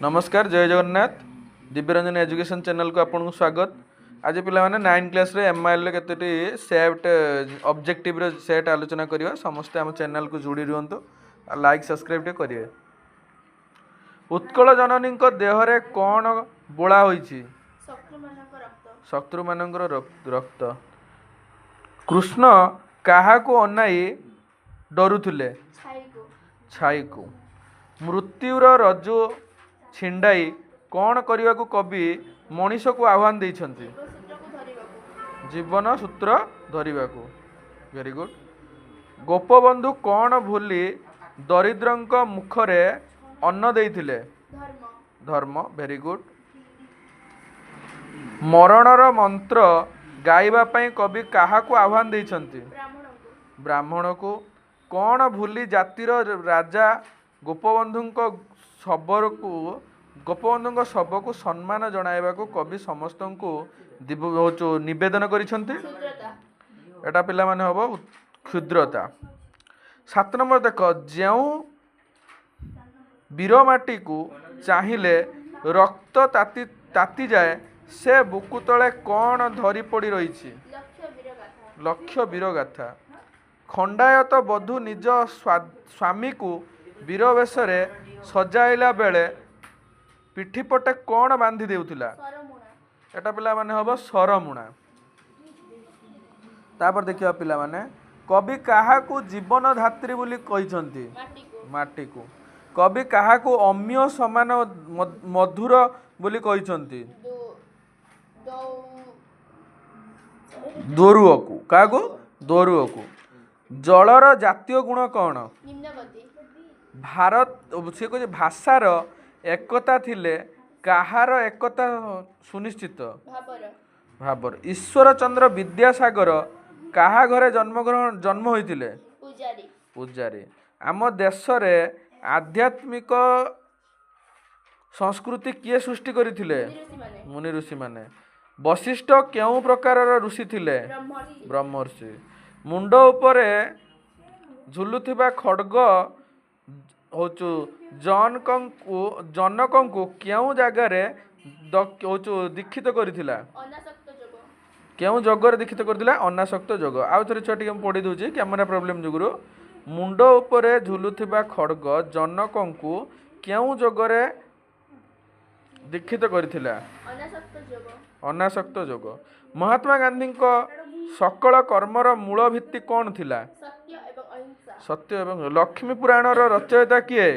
नमस्कार जय Jagannath Divyaranjan education channel को आपको स्वागत। आज पिला माने 9 क्लास रे एमआईएल केतोटी सेट ऑब्जेक्टिव रे सेट आलोचना करिवा। समस्त हम चैनल को जोड़ी रुहंतो लाइक सब्सक्राइब टे करिवे। उत्कल जननी को देह रे कोन बोला होईची? शत्रु मानकर रक्त। कृष्ण काहा को अनाई डरुथुले? छाई को। मृत्युर रज्जु छिंडाई कौन करने को कवि मनीष को आह्वान देइछंती? जीवन सूत्र धरिबा को। Very good. गोपबंधु कौन भूली दरिद्रंक मुखरे अन्न देइथिले? धर्म। Very good. मरणर मंत्र गाइबा पई कवि काहा को आह्वान देइछंती? ब्राह्मण को। कौन भूली जातिर राजा गोपबंधु शब को सम्मान जणाइबा को कवि समस्त को निवेदन करिसंती? एटा पिला माने हबो क्षुद्रता। 7 नंबर देख, जेउ वीर माटी को चाहिले रक्त ताती जाए से बुकु तले कौन धरी पड़ी रही? लक्ष्य वीर गाथा। खंडायत बधू निज स्वामी को वीर वेश सजाइला बेले पिठीपटे कौन बांधी देउथिला? एटा पिला माने हबो सरमुणा। तापर देखिया पिला माने कवि काहा को जीवन धात्री बोली कहिसंती? माटी को। कवि काहा को अम्य समान मधुर बोली कहिसंती? दोरुओ को। काहा को? दोरुओ को। जलर जातीय गुण कौन? भारत से कह भाषार एकता थिले काहार एकता सुनिश्चित? भाबर। ईश्वर चंद्र विद्यासागर काहा घरे जन्म होइतिले? पूजारी। आम देश रे आध्यात्मिक संस्कृति किए सृष्टि करथिले? मुनि ऋषि माने। वशिष्ठ केउ प्रकार ऋषि थिले? ब्रह्मर्षि। मुंड उपरे झुलुथिबा खड्ग होचु जनक को केउ जगार दीक्षित करथिला? केउ जगर दीक्षित करथिला? अनासक्त जग। आउ थरे छटी हम पढ़ी दउची कैमरा प्रॉब्लम जुगुरु। मुंड उपरे झुलुथिबा खड्ग जनक को केउ जगरे दीक्षित करथिला? अनासक्त जग। महात्मा गांधी को सकल कर्मर मूल भित्ति कौन थिला? सत्य एवं लक्ष्मी पुराण रचयिता किए?